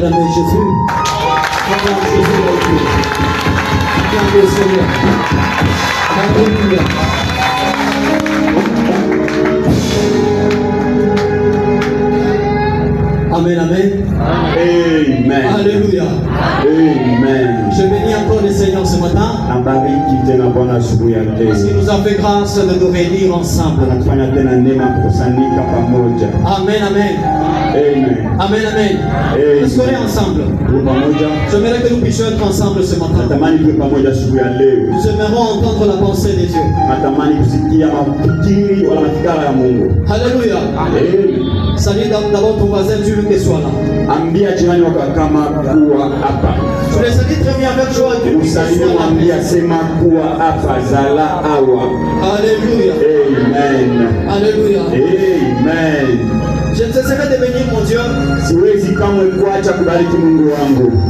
Acclamez Jésus. Acclamez Jésus dans le cœur. Acclamez le Seigneur. Alléluia. Amen, amen. Amen. Alléluia. Amen. Je bénis encore le Seigneur ce matin. Parce qu'il nous a fait grâce de nous réunir ensemble. Amen, amen. Amen. Amen, amen. Est-ce qu'on est ensemble? J'aimerais que nous puissions être ensemble ce matin. Nous aimerons entendre la pensée des dieux. Alléluia. Salut d'abord ton voisin, Dieu veut qu'il soit là. Je les salue très bien avec joie. Alléluia. Amen. Alléluia. Amen. Je ne cesserai de bénir mon Dieu.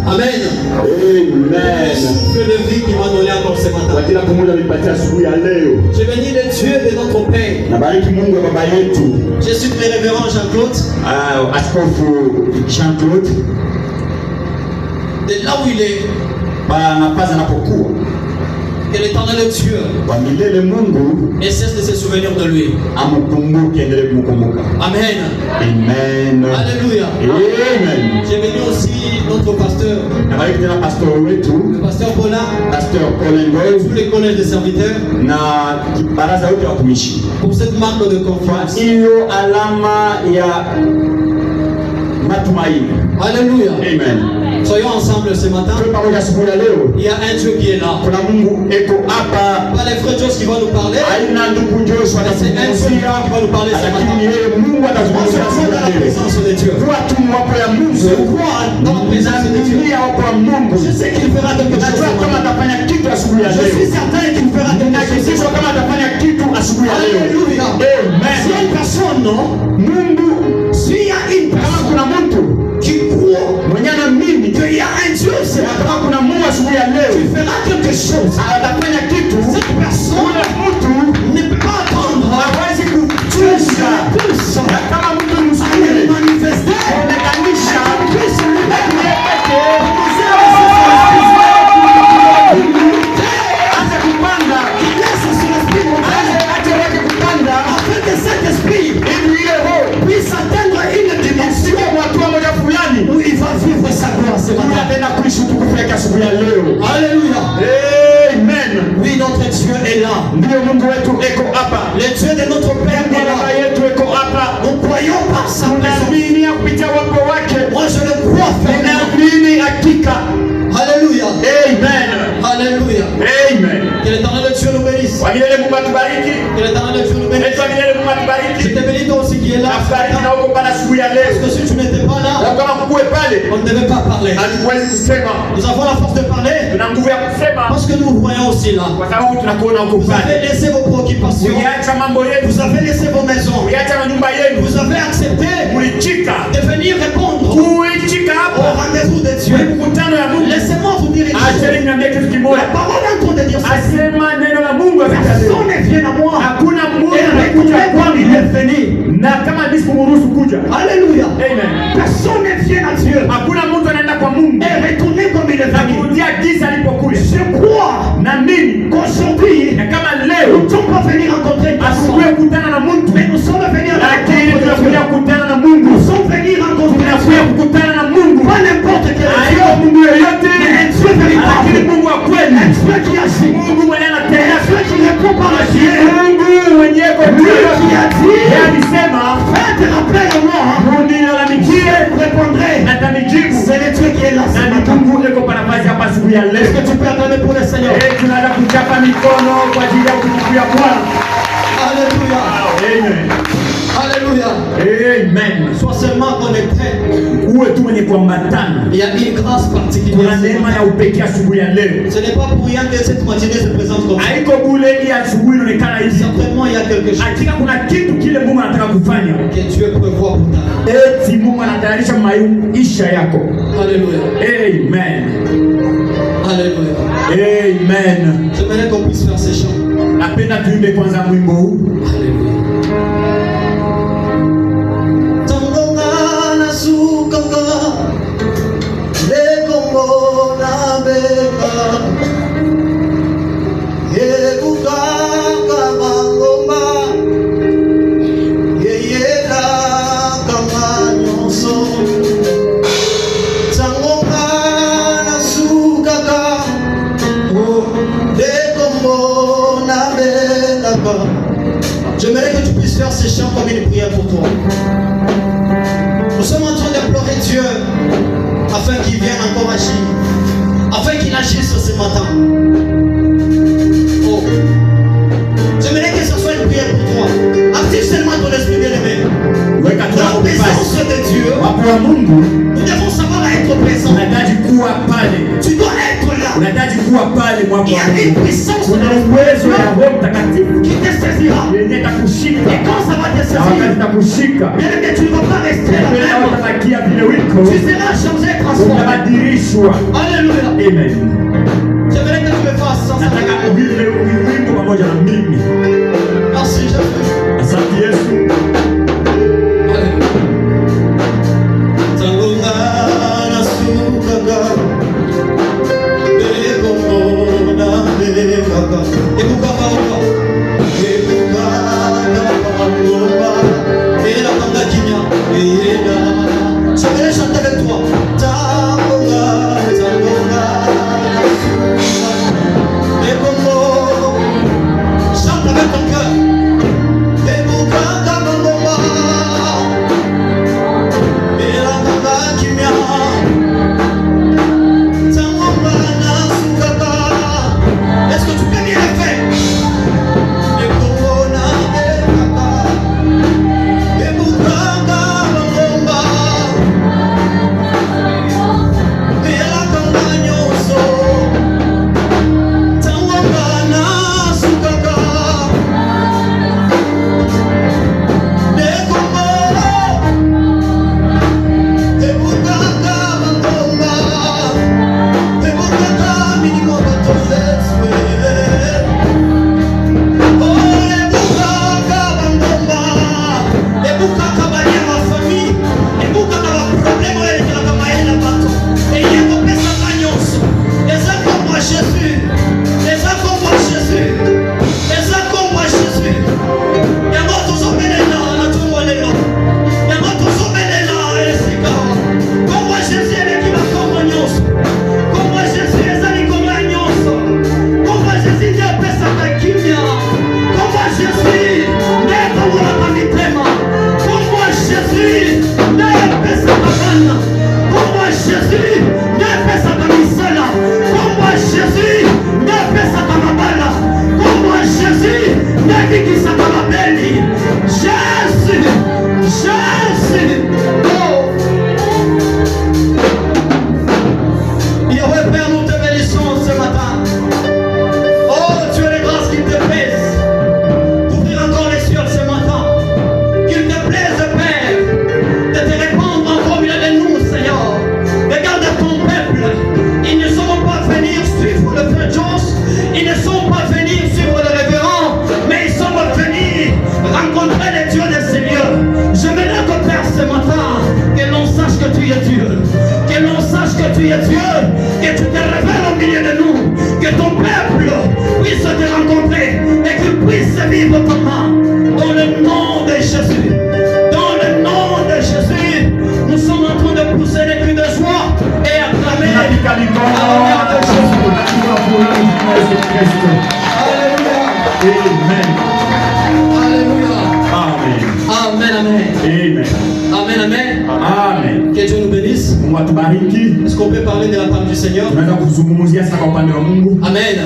Amen. Amen. Que de vie qui m'a donné encore ce matin. Je bénis le Dieu de notre Père. Je suis très révérend Jean-Claude. Jean-Claude. De là où il est. Que l'Éternel Dieu et cesse de se souvenir de lui. Amen. Amen. Alléluia. Amen. J'ai béni aussi notre pasteur. Le pasteur Paulin. Tous les collèges de serviteurs. Pour cette marque de confiance. Alléluia. Amen. Soyons ensemble ce matin. Il y a un Dieu qui est là. Pas les frères Dieu qui vont nous parler. C'est un Dieu qui va nous parler ce matin. On se croit dans la présence de Dieu. Je crois dans la présence de Dieu. Je sais qu'il fera quelque chose. Je suis certain qu'il fera quelque chose. Alléluia. S'il y a une personne, non? S'il y a une personne qui croit qu'il y a un Dieu, c'est qui fera quelque chose. Cette personne ne peut pas attendre. Dieu serait puissant à le manifester. Afin que cet esprit puisse atteindre une dimension où il va vivre sa gloire ce matin. Alléluia. Amen. Oui, notre Dieu est là. Le Dieu de notre Père est là. Nous croyons par sa présence. Moi je le crois fermement. Alléluia. Amen. Alléluia. Amen. Que l'Éternel Dieu nous bénisse. Que l'Éternel Dieu nous bénisse. Je te bénis toi aussi qui est là. Parce que si tu n'étais pas là, on ne devait pas parler. Nous avons la force de parler. Parce que nous voyons aussi là. Vous avez laissé vos préoccupations. Vous avez laissé vos maisons. Vous avez accepté de venir répondre au rendez-vous de Dieu. Laissez-moi vous dire une chose. La parole est en train de dire ça. Personne ne vient à moi. Et retournez comme il est venu. Alléluia. Personne ne vient à Dieu. Et retournez comme il est venu. Je crois qu'aujourd'hui, nous ne sommes pas venus rencontrer personne. Mais nous sommes venus rencontrer Dieu. Nous sommes venus rencontrer Dieu. Pas n'importe quel Dieu. Mais un Dieu véritable. Un Dieu qui agit. Un Dieu qui répond par le ciel. Lui qui a dit, faites rappeler de moi. Je répondrai. C'est le Dieu qui est là. Est-ce que tu peux acclamer pour le Seigneur? Alléluia. Alléluia. Amen. Sois seulement connecté. Il y a une grâce particulière. Ce n'est pas pour rien que cette matinée se présente comme ça. Certainement il y a quelque chose que Dieu prévoit pour ta vie. Alléluia. Amen. Alléluia. Amen. J'aimerais qu'on puisse faire ces chants. Alléluia. ce chant comme une prière pour toi. Nous sommes en train d'implorer Dieu afin qu'il vienne encore agir, afin qu'il agisse ce matin. Oh, j'aimerais que ce soit une prière pour toi. Active seulement ton esprit bien-aimé. La présence de Dieu, nous devons savoir être présents. Tu dois être là. Il y a une puissance qui te saisira. Et quand ça va te saisir, bien-aimé, tu ne vas pas rester là-même. Tu seras changé, transformé. Alléluia. Amen. J'aimerais que tu me fasses sans ça. Merci Jésus. Asante Yesu. Je vais chanter avec toi. Chante avec ton cœur. Est-ce que tu peux bien le faire? Est-ce qu'on peut parler de la part du Seigneur? Amen. Amen.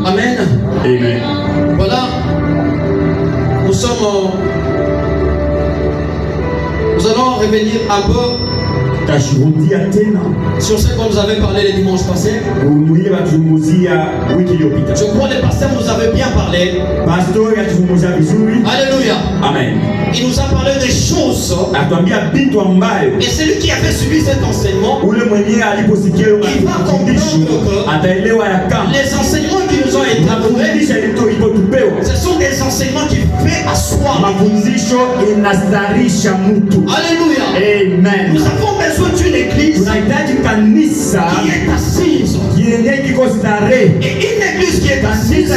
Amen. Amen. Voilà. Nous allons revenir un peu sur ce qu'on nous avait parlé le dimanche passé. Je crois que le pasteur nous avait bien parlé. Alléluia. Amen. Il nous a parlé des choses. Et celui qui avait suivi cet enseignement, il va comprendre que les enseignements qui nous ont été donnés, ce sont des enseignements qui font asseoir. Alléluia. Amen. Nous avons besoin d'une église qui est assise. Et une église qui est assise,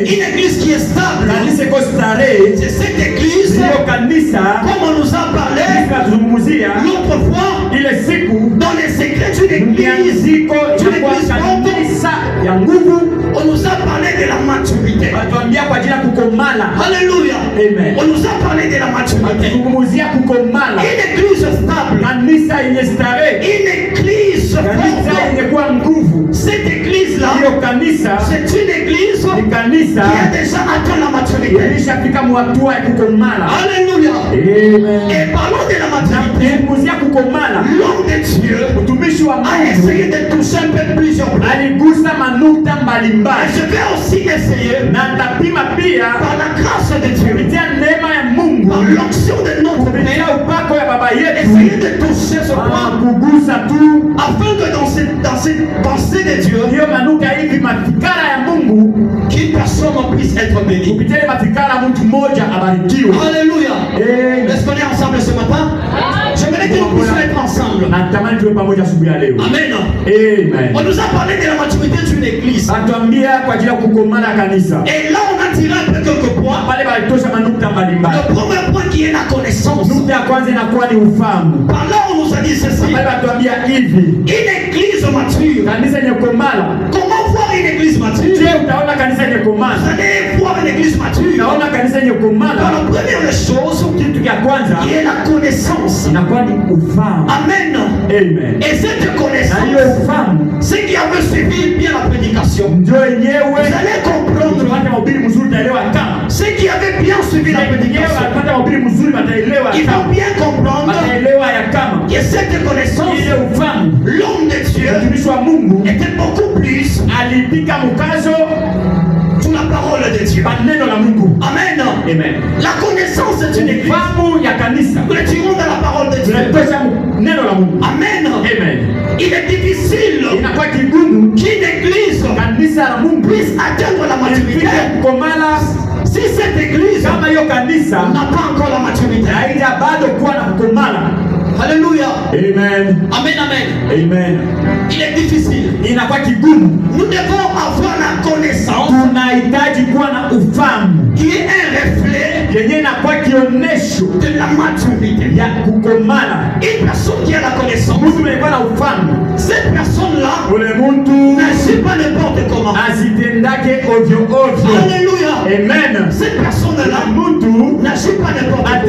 une église qui est stable, c'est cette église, comme on nous a parlé l'autre fois, dans les secrets d'une église, On nous a parlé de la maturité. Alléluia. Amen. On nous a parlé de la maturité. Une église stable. Une église forte. Cette église-là, c'est une église qui a déjà atteint la maturité. Alléluia. Et parlons de la maturité. L'homme de Dieu a essayé de toucher un peu plusieurs points. Et je vais aussi essayer, par la grâce de Dieu, par l'onction de notre Père, essayer de toucher ce point, afin que dans cette pensée de Dieu, qu'une personne puisse être bénie. Alléluia. Est-ce qu'on est ensemble ce matin? J'aimerais que nous puissions être ensemble. Amen. On nous a parlé de la maturité d'une église. Et là, on a tiré un peu quelques points. Le premier point qui est la connaissance. Par là, on nous a dit ceci. Une église mature. Comment voir une église mature? Vous allez voir une église mature. La première chose qui est la connaissance. Amen. Et cette connaissance, ceux qui avaient suivi bien la prédication, vous allez comprendre. Ceux qui avaient bien suivi la prédication, ils vont bien comprendre que cette connaissance, l'homme de Dieu était beaucoup plus sous la parole de Dieu. Amen. La connaissance est une église. Nous le tirons dans la parole de Dieu. Amen. Il est difficile qu'une église puisse atteindre la maturité si cette église n'a pas encore la maturité. Alléluia. Amen. Amen, amen. Amen. Il est difficile. Nous devons avoir la connaissance qui est un reflet de la maturité. Une personne qui a la connaissance, cette personne-là n'agit pas n'importe comment. Alléluia. Amen. Cette personne-là n'agit pas n'importe comment.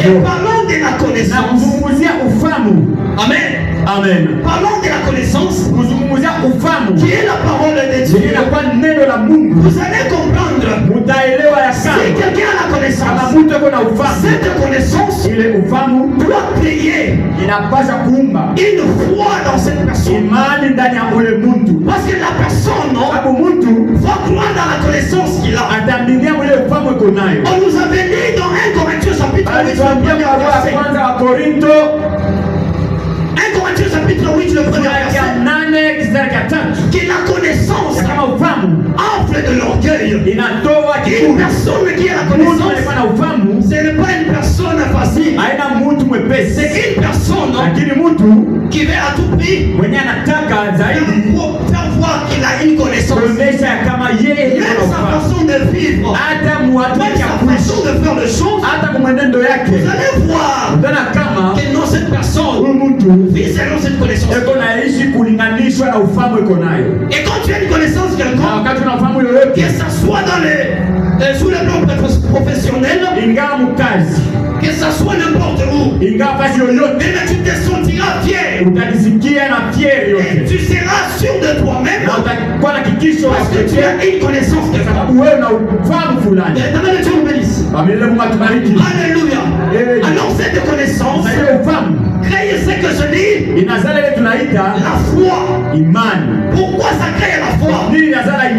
Et parlons de la connaissance. Amen. Parlons de la connaissance qui est la parole de Dieu. Vous allez comprendre. Si quelqu'un a la connaissance, cette connaissance doit créer une foi dans cette personne. Parce que la personne va croire dans la connaissance qu'il a. On nous avait dit dans 1 Corinthiens chapitre 8, le premier verset. 1 Corinthiens chapitre 8, le premier verset. Que la connaissance enfle de l'orgueil. Une personne qui a la connaissance, ce n'est pas une personne facile. C'est une personne qui veut à tout prix faire voir qu'il a une connaissance. Même sa façon de vivre, même sa façon de faire les choses, vous allez voir que non, cette personne vit selon cette connaissance. Et quand tu as une connaissance quelconque, que ce soit sous le plan professionnel, que ce soit n'importe où, mais tu te sentiras fier. Et tu seras sûr de toi-même parce que tu as une connaissance de ça. Alléluia. Alors cette connaissance crée ce que je dis, la foi. Pourquoi ça crée la foi?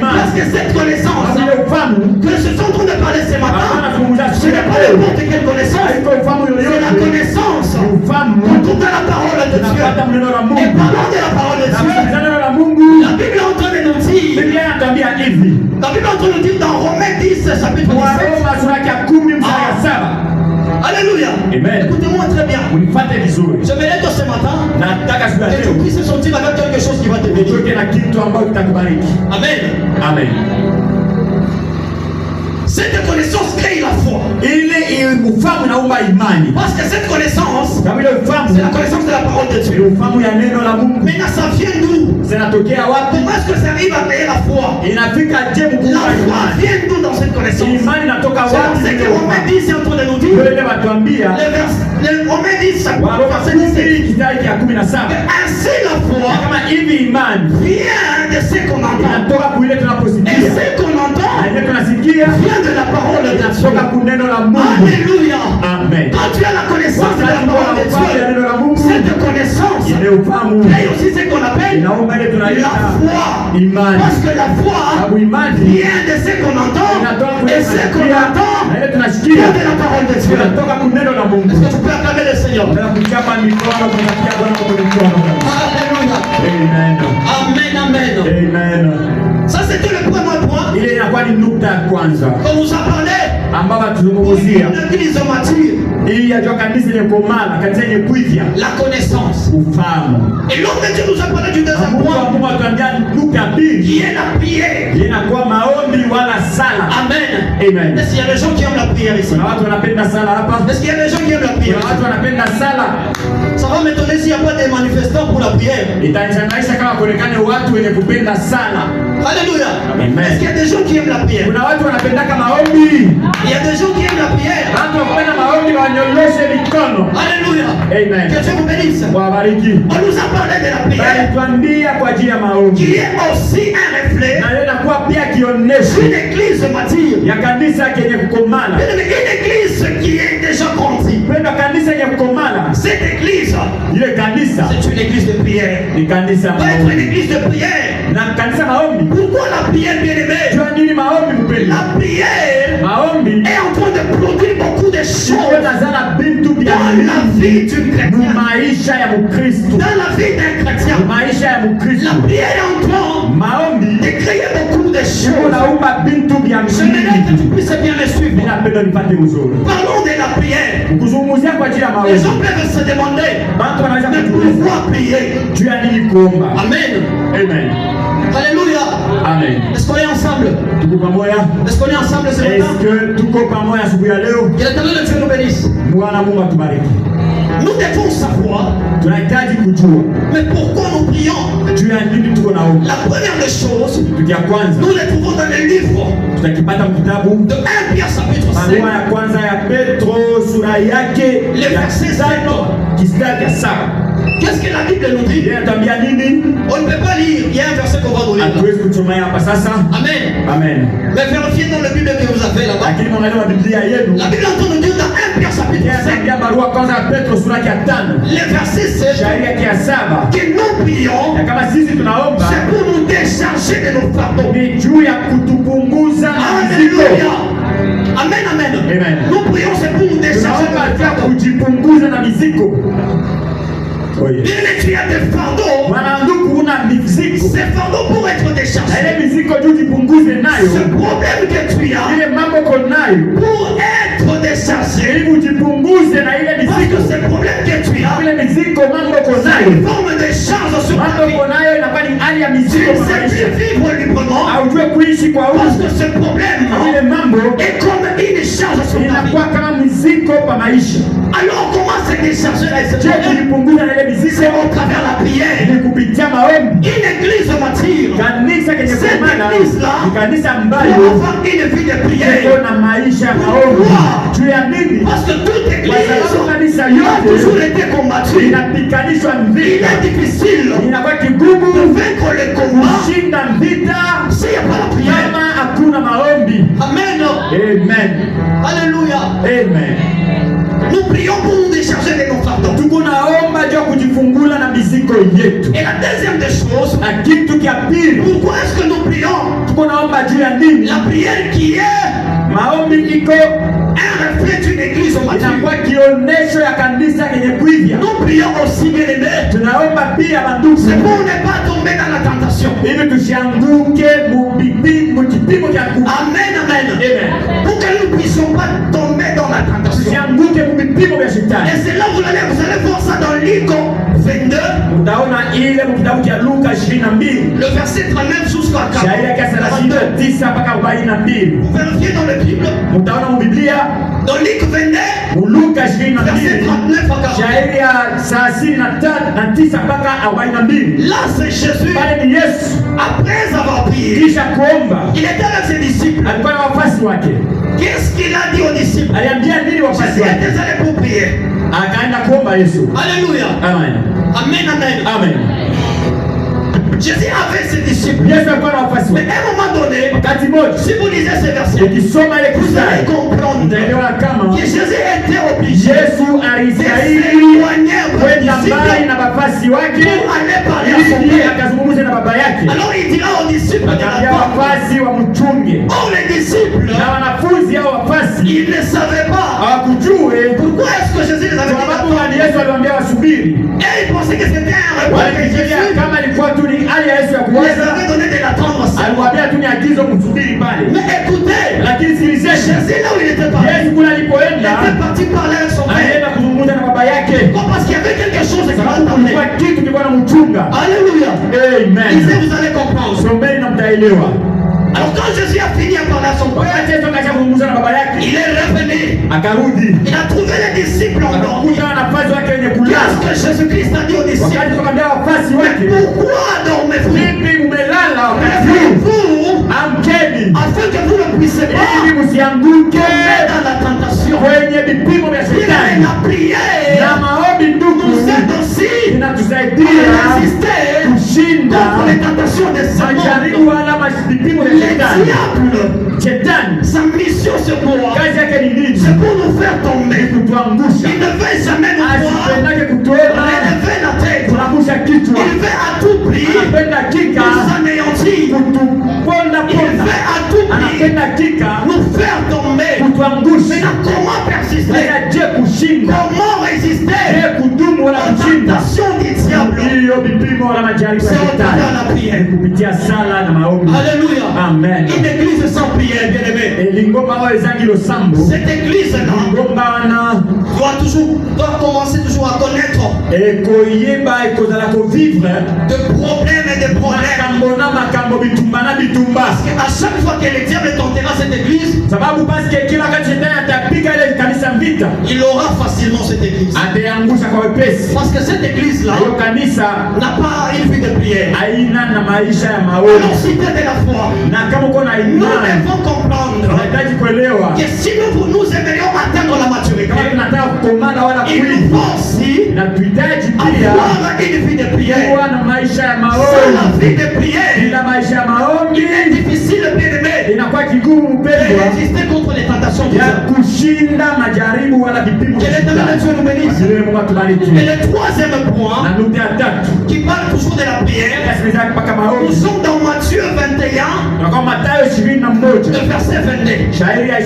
Parce que cette connaissance que je suis en train de parler ce matin, ce n'est pas n'importe quelle connaissance, c'est la connaissance pour la parole de Dieu. Et parlant de la parole de Dieu, la Bible est en train de nous dire, dans Romains 10 chapitre 17. Alléluia. Écoutez-moi très bien. J'aimerais que ce matin, que tu puisses sentir avec quelque chose qui va te bénir. Amen. Cette connaissance crée la foi. Ufahamu inaumba imani. Parce que cette connaissance, Kama ile ufahamu, c'est la connaissance de la parole de Dieu. Ufahamu ya neno la Mungu. Maintenant, ça vient d'où? Zinatokea wapi? Comment est-ce que ça arrive à créer la foi? Inafika je La mkubwa foi imani. vient d'où dans cette connaissance? Imani inatoka C'est wapi? ce que Romains 10 est en train de nous dire. Wewe watuambia Les Romains 10, Waroma 10 kitabu cha 17. ainsi la foi Kama hivi imani vient de ce qu'on entend. inatoka kuile Et tunaposikia. ce qu'on entend Na ile tunasikia vient de la parole de Dieu. inatoka kuneno la Mungu. Alléluia. Amen. Quand tu as la connaissance de la parole de Dieu, cette connaissance Ile ufahamu crée aussi ce qu'on appelle inaomba ile la tunaita foi. imani. Parce que la foi Sababu imani vient de ce qu'on entend. inatoka Et ce qu'on entend na ile vient tunasikia de la parole de Dieu. inatoka kuneno la Mungu. Est-ce que tu peux acclamer le Seigneur? Na kuchapa mikono tunakia Bwana kwa mikono. Alléluia. Amen. Amen, amen. Amen. Ça, c'était le premier point Ile inakuwa ni nukta ya kwanza qu'on nous a parlé. ambapo Pour tuzungumzia une église mature, hii ya kanisa yenye komala, kanisa yenye kuivya la connaissance. ufahamu. Et l'homme de Dieu nous a parlé du deuxième Mungu point, wa Mungu atuambia nukta ya pili qui est la prière. inakuwa maombi wala sala. Amen. Amen. Est-ce qu'il y a des gens qui aiment la prière ici? Kuna watu wanapenda sala hapa. Est-ce qu'il y a des gens qui aiment la prière? Kuna watu wanapenda sala. Ça va m'étonner s'il n'y a pas des manifestants pour la prière. Itanishangaisha kama kuonekane watu wenye kupenda sala. Alléluia. Amen. Est-ce qu'il y a des gens qui aiment la prière? Kuna watu wanapendaka maombi. Il y a des gens qui aiment la prière. Watu wanapenda maombi wanyonyoshe mikono. Alléluia. Amen. Que Dieu vous bénisse. Wabariki. On nous a parlé de la prière, Balituambia kwa ajili ya maombi. qui est aussi un reflet Na ile inakuwa pia kionesho d'une église mature. ya kanisa kenye kukomala. Une église qui est déjà grandie. Pendo kanisa yenye kukomala. Cette église, Ile kanisa c'est une église de prière. ni kanisa Pas être une maombi. église de prière. Na kanisa maombi. Pourquoi la prière, bien aimé? Jua nini maombi mpeli? La prière Maombi est en train de produire beaucoup de sio choses nazana bintu vya dans la vie du chrétien. maisha ya Mkristo. Dans la vie d'un chrétien, Maisha ya Mkristo. la prière est en train Maombi de créer beaucoup de choses. unaumba bintu vya J'aimerais que msingi. tu puisses bien me suivre. Ninapenda nipate uzuri. Parlons de la prière. Kuzungumzia kwa ajili ya Les maombi. gens peuvent se demander, Watu wanaweza mais kujiuliza pourquoi prier? juu ya nini kuomba. Amen. Amen. Alléluia. Amen. Est-ce qu'on est ensemble? Tuko pamoja? Est-ce qu'on est ensemble ce matin? Est-ce que tuko pamoja asubuhi ya leo? Que l'éternel de Dieu nous bénisse. Bwana Mungu atubariki. Nous devons savoir, Tunahitaji kujua mais pourquoi nous prions? juu ya nini tuko naomba. La première des choses, Kitu ya kwanza nous les trouvons dans le livre tutakipata mkitabu de 1 Pierre chapitre 5. barua ya kwanza ya Petro sura yake Le ya verset 5 kistari ya 7. Qu'est-ce que la Bible nous dit? Yeye atambia nini? On ne peut pas lire. Il y a un verset qu'on va nous lire. Hatuwezi kusomea hapa sasa. Amen. Amen. Mais vérifiez dans la Bible que vous avez là-bas. Lakini mwangalie wa Biblia yenu. La Bible entend nous dire dans 1 Pierre chapitre Yeye 5, atambia barua kwanza ya Petro sura yake ya 5 le verset 7, shairi yake ya 7 que nous prions, ya kama sisi tunaomba c'est pour nous décharger de nos fardeaux. ni juu ya kutupunguza mizigo. Alléluia. Amen, amen. Amen. Nous prions, c'est pour nous décharger de Tunaomba nos juu ya fardeaux. kujipunguza na mizigo. Oye. Bien aimé, tu as des fardeaux. Mwanandugu una mizigo. Ces fardeaux pour être Na déchargés. ile mizigo juu jipunguze Ce nayo. problème que tu as Ile mambo uko nayo. pour être déchargé. Ili ujipunguze na ile Parce mizigo. que ce problème que tu as, Ile mizigo mambo uko c'est nayo. une forme de charge sur ta Mambo vie. uko nayo inakuwa ni hali ya Tu mizigo ne kwa sais maisha. plus vivre librement Haujue kuishi kwa parce uhuru. que ce problème Ile mambo est comme une charge sur ta vie. inakuwa kama mizigo kwa maisha. Alors comment se décharger de ce Je problème? kujipunguza na ile C'est mizigo au travers de la prière. ni kupitia maombi. Une église mature Kanisa kenye Cette kumana église-là ni kanisa doit ambayo avoir une vie de prière. iko na maisha ya maombi. Juu ya nini? Parce que toute Kwa église sababu kanisa a toujours yote été combattue. inapiganishwa Il vita, est difficile inakuwa de kigumu vaincre le combat kushinda vita s'il n'y a pas la prière. kama hakuna maombi. Amen. Amen. Alléluia. Amen. Nous prions pour nous décharger de nos fardeaux. Tuko naomba juu ya kujifungula na mizigo yetu. Et la deuxième des choses, Na kitu kia pili pourquoi est-ce que nous prions? tuko naomba juu ya nini? La prière qui est Maombi iko un reflet d'une église mature. inakuwa kionesho ya kanisa yenye kuivya. Nous prions aussi, bien aimés, Tunaomba pia bandugu c'est pour ne pas tomber dans la tentation. ili tusianguke mukipimo cha kufa. Amen, amen. Amen. Pour que nous ne puissions pas tomber dans la tentation. Tusianguke mukipimo vya shetani. Et c'est là où vous allez voir ça dans Luc 22, utaona ile mkitabu cha Luka 22 le verset 39 jusqu'à 40. shairi ya 39 mpaka 42. Vous vérifiez dans la Bible, Mtaona mu Biblia dans Luc 22, Luka verset 22 39 à 40. shairi ya 39 mpaka 42. Là, c'est Jésus, Pale ni Yesu après avoir prié, kisha kuomba, il était avec ses disciples. alikuwa na wafuasi wake. Qu'est-ce qu'il a dit aux disciples? Aliambia nini wafuasi Jésus wake? était allé pour prier. Akaenda kuomba Yesu. Alléluia. Amen. Amen, amen. Amen. Jésus avait ses disciples. Yesu alikuwa na wafuasi Mais wake. à un moment donné, Wakati mmoja si vous lisez ces versets, ukisoma ile vous allez kisa comprendre utaelewa kama que Jésus était obligé Yesu de alistahili s'éloigner un peu des kwenda mbali disciples na wafuasi wake pour aller parler à son ili Père. akazungumze na baba yake. Alors il dira aux disciples de Akaambia l'attendre. wafuasi wamchunge, Or les disciples, na wanafunzi hao wafuasi ils ne savaient pas hawakujue pourquoi est-ce que Jésus les avait dit sababu d'attendre. wali Yesu aliwaambia wasubiri. Et ils pensaient que c'était un repas que Walifikiria Jésus kama ilikuwa tu ni hali ya Yesu ya les kuweza, avait donné de l'attendre seulement. aliwaambia tu ni agizo msubiri pale. Mais écoutez, Lakini sikilizeni, Jésus là où il était parti, Yesu kule il alipoenda était parti parler avec son Père. alienda kuzungumza na baba yake, Pourquoi? Parce qu'il y avait quelque chose qui sababu m'attendait. kulikuwa kitu kilikuwa na mchunga. Alléluia. Amen. Lisez, vous allez comprendre. Someni na mtaelewa. Alors quand Jésus a fini à parler à son Père, Wakati Yesu akaanza kuzungumza na baba yake, il est revenu. akarudi Il a trouvé les disciples endormis. akakuta wanafunzi wake wenye Qu'est-ce kulala. que Jésus-Christ a dit aux disciples? Wakati tukamwambia wafuasi wake, Pourquoi dormez-vous? vipi mmelala wakati huu? Levez-vous Amkeni afin que vous ne puissiez pas ili msianguke tomber dans la tentation. kwenye vipimo vya Il shetani. a prié. Na maombi ndugu Nous aide aussi à inatusaidia résister kushinda contre les tentations de ce majaribu monde. wala vipimo vya Le shetani. diable, Shetani sa mission c'est quoi? kazi yake ni nini? C'est pour nous faire tomber. Kutuangusha. Il ne veut jamais nous voir Asipendake kutuona relever la tête. tunangusha kichwa, Il veut à tout prix anapenda kika nous anéantir. kutuponda Il ponda, veut à tout prix anapenda kika nous faire tomber. kutuangusha. Maintenant, comment persister? Sasa je kushinda? Comment résister Je kudumu wala aux kushinda? tentations du diable? Hiyo vipimo wala majaribu ya C'est au travers de shetani la prière. kupitia sala na maombi. Alléluia. Amen. Une église sans prière, bien aimé. Lingomba oyo ezangi losambo, Cette église-là lingomba wana doit commencer toujours à connaître ekoyeba ekozala kovivre de problèmes et de problèmes. makambo na makambo, bitumba na bitumba, À chaque fois que le diable tentera cette église, sababu paske kila wakati shetani atapiga ile kanisa vita, il aura facilement cette église. ataangusha kwa wepesi. Parce que cette église-là Hiyo kanisa n'a pas une vie de prière. haina na maisha ya Alors, maombi, si tu es de la foi, na kama uko na nous imani devons comprendre unahitaji kuelewa que si nous aimerions atteindre la maturité, kama tunataka kukomana wala il nous kuiva, faut aussi na tuhitaji pia avoir une vie de prière. kuwa na maisha ya Sans la maombi. vie de prière, Bila maisha ya maombi il est difficile, bien aimé, inakuwa kigumu de mpendwa résister contre les tentations du ya diable. kushinda majaribu wala vipimo Que vya l'éternel shetani. Dieu nous bénisse. Asifiwe Mungu atubariki. Et le troisième point, Na nukta ya tatu qui parle toujours de la prière, yasemezaka mpaka nous maombi, sommes dans Matthieu 21, tunakuwa Mathayo le 21 verset 22. shairi ya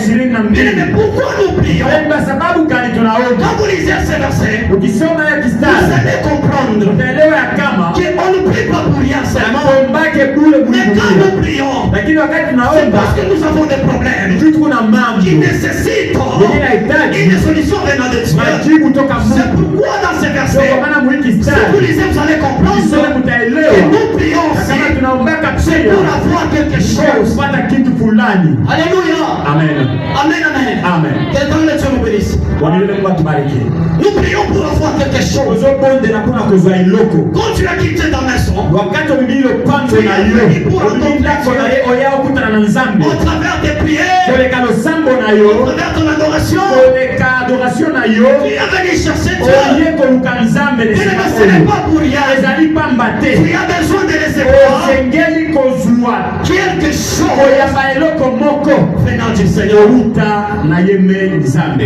Bien aimé, 22. pourquoi nous prions? Kwa sababu gani tunaomba? Quand vous lisez ce verset, Ukisoma ya vous kistari allez comprendre utaelewa ya kama qu'on ne prie pas pour rien seulement, hatuombake bure mais quand kulibulia, nous prions, lakini wakati c'est tunaomba parce que nous avons des problèmes vitu, kuna mambo qui nécessitent yenye inahitaji une solution venant de Dieu. majibu toka C'est Mungu. pourquoi dans ces Ndio versets, kwa maana mwiki si vous stari lisez, vous allez kisome comprendre mutaelewa que nous prions na aussi kama tunaombaka c'est pia pour avoir quelque kwa chose. kupata kitu fulani. Alléluia. Amen. Amen, amen. Amen. Que l'éternel Dieu nous bénisse. Wamilele Mungu atubariki. Nous prions pour avoir quelque chose. Ozobondela mpona kozwa eloko. Quand tu as quitté ta maison, Wakati obibili lopango na yo, obibili ndako na ye oya okutana na Nzambe, au travers des prières, koleka losambo na au yo, travers ton adoration, koleka adoration na yo, tu es venu chercher Dieu. oye koluka Nzambe Et lesika ce n'est oyo. pas pour rien. Ezali pamba te. Tu as besoin de recevoir Ozengeli kozwa quelque chose koyamba eloko moko venant du Seigneur. outa na ye me Nzambe.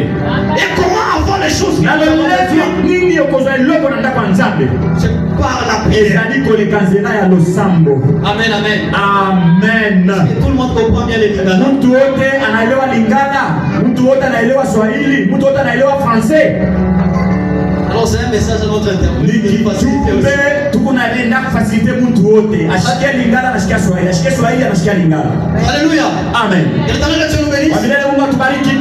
Et comment avoir les choses qui Na viennent de lolezi Dieu? nini okozwa eloko na ndako ya Nzambe? C'est par la prière. Ezali koleka nzela ya losambo. Amen, amen. Amen. Et tout le monde comprend bien les Lingala. Mtu wote anaelewa Lingala, mtu wote anaelewa Swahili, mtu wote anaelewa Francais. Alors c'est un message à notre interprète. Tumbe tukunalenda kufasilite mtu wote ashikie Lingala, anashikia Swahili, ashikie Swahili, anashikia Lingala. Alléluia. Amen. Que l'éternel Dieu nous bénisse. Wamilele Mungu atubariki.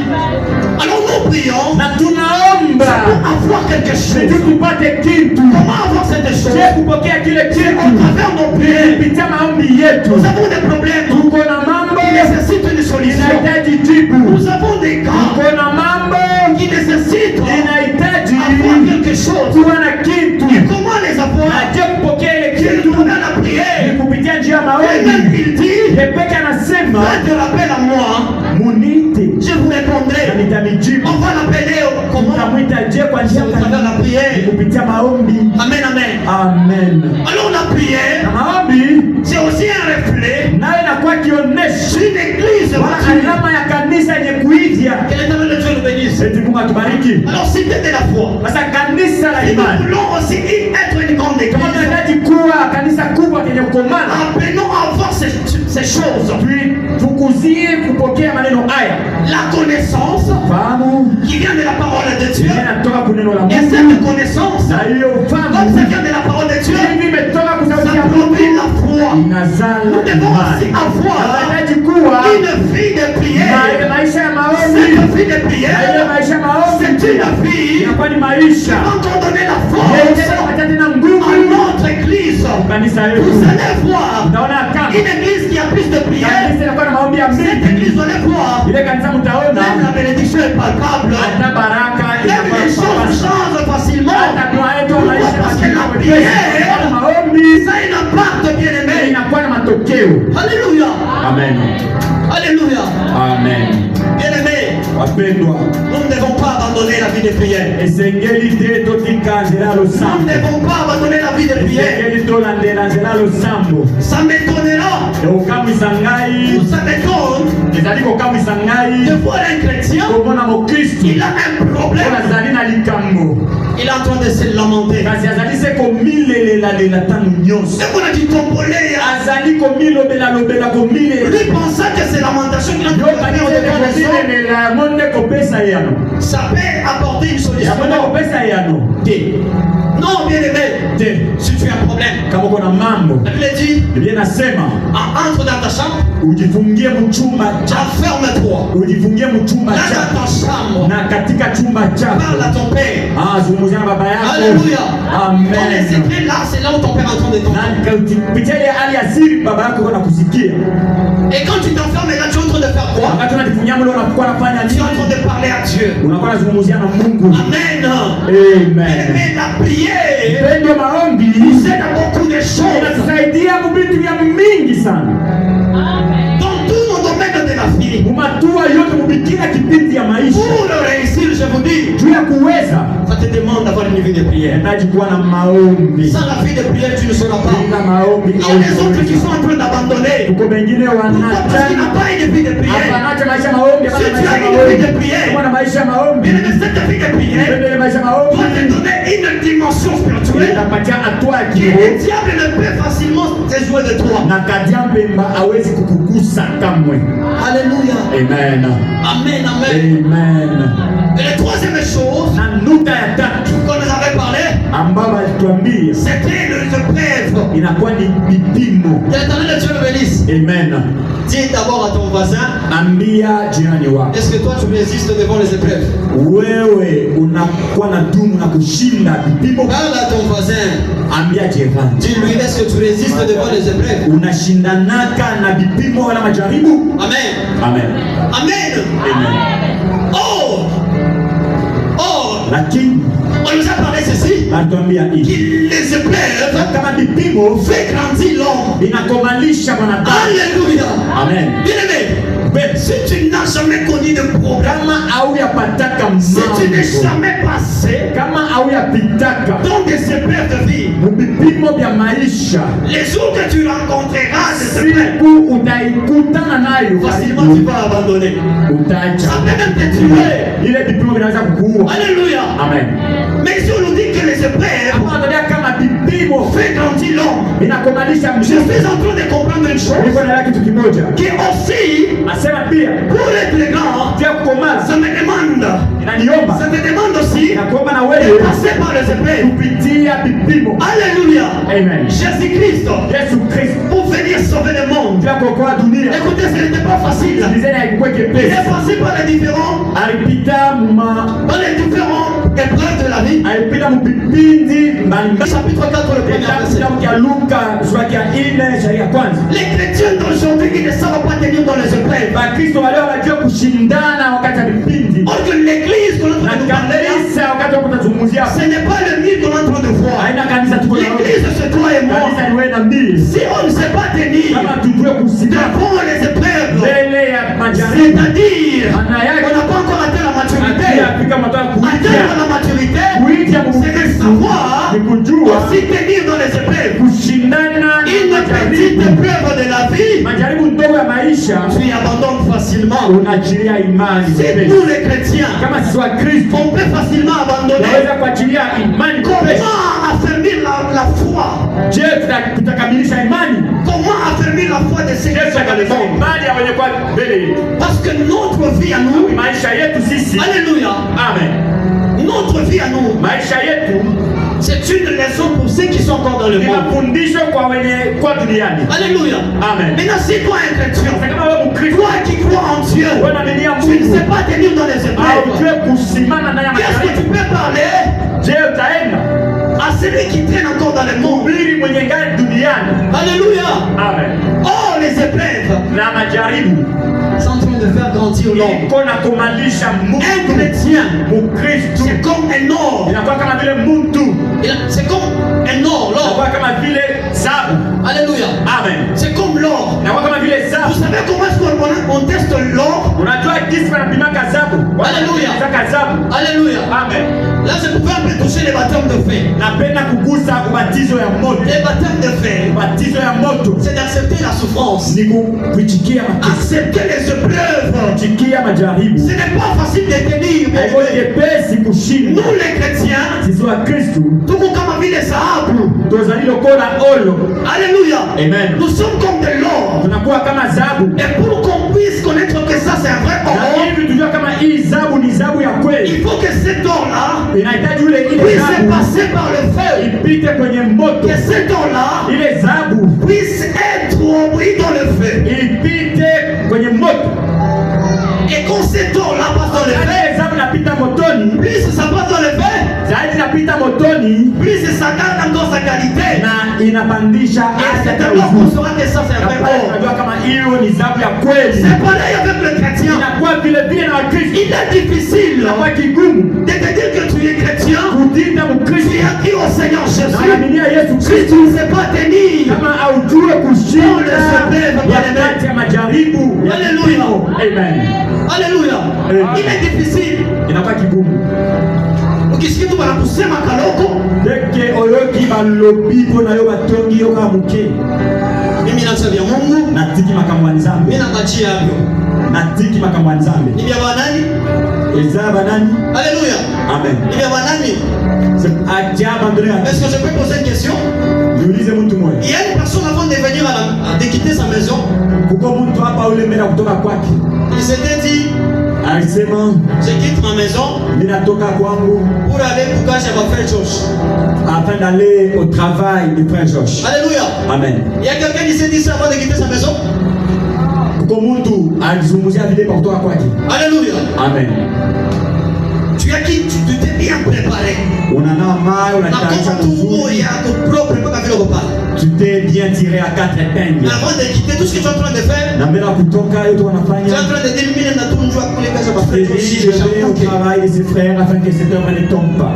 Alors nous prions Na tunaomba pour avoir quelque chose? tupate kitu. Comment avoir cette chose? Je kupokea kile kitu. Au travers nos prières. Kupitia maombi yetu. Nous avons des problèmes. Tuko na mambo qui nécessitent une solution. inahitaji jibu. Nous avons des cas Tuko na mambo qui nécessitent inahitaji avoir quelque chose. kuwa na kitu. Et comment les avoir? Na je kupokea ile C'est kitu dans la prière. ni kupitia njia ya Et maombi. même il dit, Yepeke anasema faites rappel à moi, munite je vous na répondrai. nitamijibu. On va l'appeler comment? Tutamwita je kwa njia Au travers de la ni prière. kupitia maombi. Amen, amen. Amen. Alors la prière, Na maombi c'est aussi un reflet nayo inakuwa kionesho d'une église wala mature. alama ya kanisa yenye kuivya. Que l'éternel de Dieu nous bénisse. Eti Mungu atubariki. Alors cité de la foi. Sasa kanisa la Si nous imani voulons aussi être une grande kama église, tunahitaji kuwa kanisa kubwa kenye kukomana, apprenons à voir ces choses. tukuzie kupokea maneno haya. La connaissance Fahamu qui vient de la parole de Dieu. inatoka kuneno la Et Mungu, cette connaissance, na hiyo comme fahamu ça vient de la parole de Dieu, hivi imetoka kusauti ya ça produit Mungu, la foi. inazala Nous devons aussi imani. avoir Tunahitaji kuwa une vie de prière. maisha ya maombi. Cette vie de Na ile prière, maisha ya maombi c'est une vie inakuwa ni maisha qui va donner la yenye force kupatia tena à nguvu notre église. kanisa Vous yetu. allez voir Utaona kama une église qui a plus de prière. kanisa inakuwa na maombi ya Cette mingi. église, vous allez voir, Ile kanisa mtaona même la bénédiction est palpable. hata baraka Même inakuwa les choses papasa. changent facilement. Hata kwa yetu Pourquoi? maisha Parce que la kwa prière, maombi ça a un impact, bien aimé. inakuwa na matokeo. Alléluia. Amen. Alléluia. Amen. Bien aimé, Wapendwa, nous ne devons pas abandonner la vie de prière. esengeli te totika nzela Nous losambo. ne devons pas abandonner la vie de prière. Esengeli tolandela nzela losambo. Ça m'étonnera, Ekokamwisa ngai, ça m'étonne ezali kokamwisa de ngai voir un chrétien, komona mokristu il a un problème, oyo azali na likambo il est en train de se lamenter. kasi azali se komilelelalela ntango nyonso, C'est qu'on a dit tomboler, azali komilobelalobelela komilela lui pensant que c'est lamentation qu'il a yo devant kanisi les hommes. komilelela yango nde kopesa yano, Ça peut apporter une solution. yango nde kopesa yano te Non, bien aimé, te. si tu as un problème, Kama uko na mambo, la Bible dit, Biblia inasema entre dans ta chambre, ujifungie mchumba chako, enferme-toi. ujifungie mchumba Dans chako, ta chambre, na katika chumba chako parle à ton père. zungumzia na baba yako. Alléluia. Dans les Amen. secrets, là, c'est là où ton père est en train de t'entendre. Na kupitia ile hali ya siri baba yako anakusikia. Et quand tu t'enfermes, là, tu es en train de faire quoi? Wakati unajifungia mlo unakuwa unafanya Tu es en nini? train de parler à Dieu. Unakuwa unazungumzia na Mungu. Amen. Amen. Mais la prière, Pendo maombi nous aide à beaucoup de choses. inatusaidia vitu vya mingi sana. Dans tous nos domaines de la vie. Umatua yote mubikira kipindi ya maisha. Pour le réussir, je vous dis, Juu ya kuweza ça te demande d'avoir une vie de prière. inahitaji kuwa na maombi. Sans la vie de prière, tu ne sauras pas. Bila maombi Il y a des autres qui sont en train d'abandonner. Tuko wengine Pourquoi? Parce qu'il n'a wanaacha pas une vie de prière. hapanacha maisha ya maombi, Si hapana tu maisha as ya une vie de maombi. prière, Kuwa na maisha ya maombi, bien aimé, cette vie de prière pendo ile maisha ya doit te maombi donner une dimension spirituelle itapatia hatua ya que kiroho, le diable ne peut facilement se jouer de toi. na kadia mpemba hawezi kukugusa kamwe. Alléluia. Amen. Amen, amen. Amen. Et la troisième chose Na nukta ya tatu qu'on nous avait parlé, ambayo alituambia c'était les épreuves. inakuwa ni vipimo. Que l'éternel de Dieu le bénisse. Amen. Dis d'abord à ton voisin, Ambia jirani wako, est-ce que toi tu résistes devant les épreuves? wewe unakuwa na dumu na kushinda vipimo. Parle à ton voisin. Ambia jirani, Dis-lui, est-ce que tu résistes devant les épreuves? unashindanaka na vipimo wala majaribu. Amen. Amen. Amen. Amen. Oh! Oh! Lakini On nous a parlé ceci. natuambia hivi, Que les épreuves kama vipimo fait grandir l'homme. vinakomalisha mwanadamu. Alléluia. Amen. Bien aimé, Wewe, si tu n'as jamais connu de programme, kama hauyapataka si tu n'es mambo, jamais passé kama hauyapitaka dans des épreuves de vie, muvipimo vya maisha, les jours que tu rencontreras ces épreuves, siku utaikutana nayo facilement tu vas abandonner. Ça utaacha. peut même te tuer. Ile vipimo vinaweza kukuua. Alléluia. Amen. Mais si on nous dit que les épreuves Hapo anatolea kama vipimo fait grandir l'homme, vinakomalisha je mtu. suis en train de comprendre une chose, Niko naelewa kitu kimoja, qui aussi, asema pia pour être grand, pia kukomaa ça me demande, inaniomba ça me demande aussi inakuomba na de wewe passer par les épreuves. kupitia vipimo. Alléluia. Amen. Jésus-Christ, Yesu Kristo pour venir sauver le monde. pia kuokoa dunia. Écoutez, ce n'était pas facile. Sikilizeni, haikuwa Il est kepesi. passé par les différentes Alipita épreuves de la vie. vie. Chapitre 4 le premier verset. Les chrétiens d'aujourd'hui qui ne savent pas tenir dans les épreuves. Or que l'église que l'on ce n'est pas le mythe que l'on est en train de voir. L'église c'est toi et moi. Si on ne sait pas tenir devant les épreuves, c'est-à-dire on n'a pas encore atteint la maturité. Atteindre la maturité, c'est de savoir aussi tenir dans les épreuves. Une petite épreuve de la vie, tu abandonnes facilement. Si nous les chrétiens, on peut facilement abandonner. Comment affermir la foi? Comment affermir la foi de ceux qui sont dans le monde? Parce que notre vie à nous, alléluia, amen. Notre vie à nous, c'est une leçon pour ceux qui sont encore dans le monde. Alléluia, amen. Maintenant si toi es un chrétien, toi qui crois en Dieu, tu ne sais pas tenir dans les épreuves, qu'est-ce que tu peux parler à celui qui traîne encore dans le monde? Alléluia, amen. Oh, les épreuves sont en train de faire grandir l'homme. Un chrétien, c'est comme un or. C'est comme un or, l'or. Alléluia, amen. C'est comme l'or. Vous savez comment est-ce qu'on teste l'or? Alléluia, alléluia, amen. Là je pouvais un peu toucher les baptêmes de feu. Les baptêmes de feu, c'est d'accepter la souffrance, accepter les épreuves. Ce n'est pas facile de tenir. Nous les chrétiens, tout comme la vie des sahables, alléluia, amen. Nous sommes comme de l'or. Et pour qu'on puisse connaître que ça c'est un vrai or, il faut que cet or là puisse passer par le feu. Que cet or là puisse être envoyé dans le feu. Et quand cet or là passe dans le feu, plus ça passe dans le feu, plus ça garde encore sa qualité. Et c'est alors qu'on saura que ça c'est un vrai or. C'est pareil avec le chrétien. Il est difficile de te dire que tu es chrétien, tu es acquis au Seigneur Jésus. Si tu ne sais pas tenir, alléluia, amen. Alléluia. Il est difficile. Ukisikia wanakusema kaloko, mimi nasema Mungu natiki makambo ya Nzambe. Mimi naachia hapo. Natiki makambo ya Nzambe. Ni vya banani? Ezaba nani? Alléluia. Amen. Ni vya banani? Est-ce que je peux poser une question? Il y a une personne avant de venir de quitter sa maison. Il s'était dit, je quitte ma maison pour aller pour cacher ma frère Josh. Afin d'aller au travail du frère Josh. Alléluia. Amen. Il y a quelqu'un qui s'est dit ça avant de quitter sa maison? Alléluia. Amen. Tu as qui? Tu t'es bien préparé. Tu t'es bien tiré à 4 épingles. Avant de quitter tout ce que tu es en train de faire, tu es en train de dire je vais au travail de ses frères afin que cette œuvre ne tombe pas.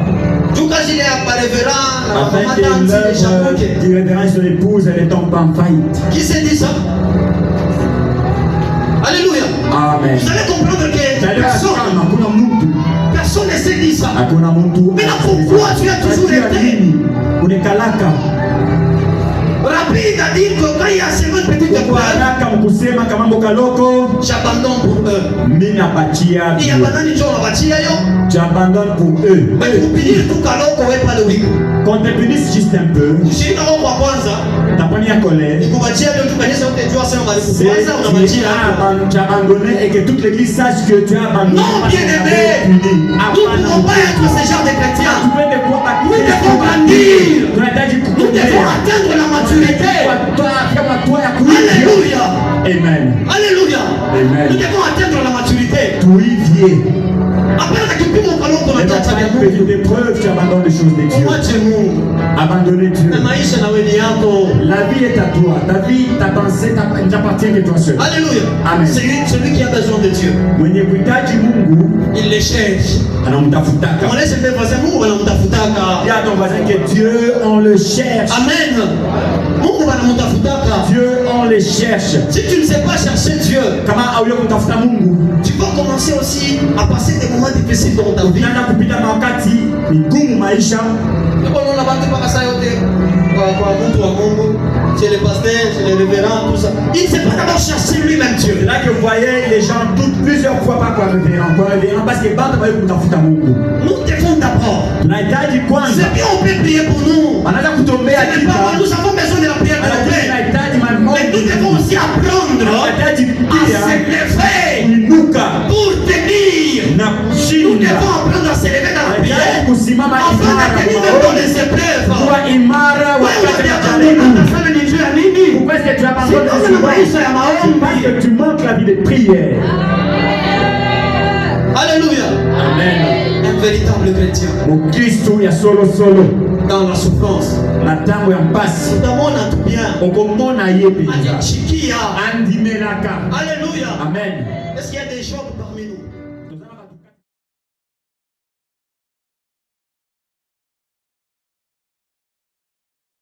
Afin que l'œuvre du révérend son épouse ne tombe pas en faillite. Qui s'est dit ça? Alléluia. Amen. Vous allez comprendre que personne ne s'est dit ça. Mais là, pourquoi tu as toujours été rapide à dire que quand il y a seulement une petite épreuve, j'abandonne pour eux. Il y a banani njo na bachia yo. J'abandonne pour eux. Mais pour punir tout kaloko ouais pas le week. Qu'on te punisse juste un peu. Ushirika wao kwa kwanza. Ta première colère. Nikubachia ndio tukanyesha wote jua sema bali kwanza unabachia. Tu as abandonné et que toute l'église sache que tu as abandonné. Non bien aimé. Nous ne pouvons pas être ce genre de chrétiens. Nous devons grandir. Nous devons atteindre la maturité. Alléluia. Amen. Alléluia. Amen. Nous devons atteindre la maturité. Tu y viens. Après la kipimo kaloko na tata. ça une petite épreuve, tu abandonnes les choses de Dieu. Abandonner Dieu. La vie est à toi. Ta vie, ta pensée, t'appartient que toi seul. Alléluia. Amen. C'est celui qui a besoin de Dieu. Il les cherche. On laisse le voisin Mungu wanamtafutaka. Dis à ton voisin que Dieu, on le cherche. Amen. Mungu wanamtafutaka. Dieu, on le cherche. Si tu ne sais pas chercher Dieu, tu vas commencer aussi à passer des moments difficiles dans ta vie. Chez les pasteurs, chez les révérends, tout ça. Il ne sait pas d'abord chercher lui-même Dieu. C'est là que vous voyez les gens doutent plusieurs fois pas quoi révérend, parce que nous devons d'abord. C'est bien, on peut prier pour nous. Nous avons besoin de la prière complète. Mais nous devons aussi apprendre à se lever pour tenir. Nous devons apprendre à se lever dans la prière afin de tenir dans les épreuves. Pourquoi est-ce que tu abandonnes parce que tu manques la vie de prière. Alléluia. Amen. Un véritable chrétien. Mon Christ, il y a solo. Dans la souffrance. La tango en passe. Alléluia. Est-ce qu'il y a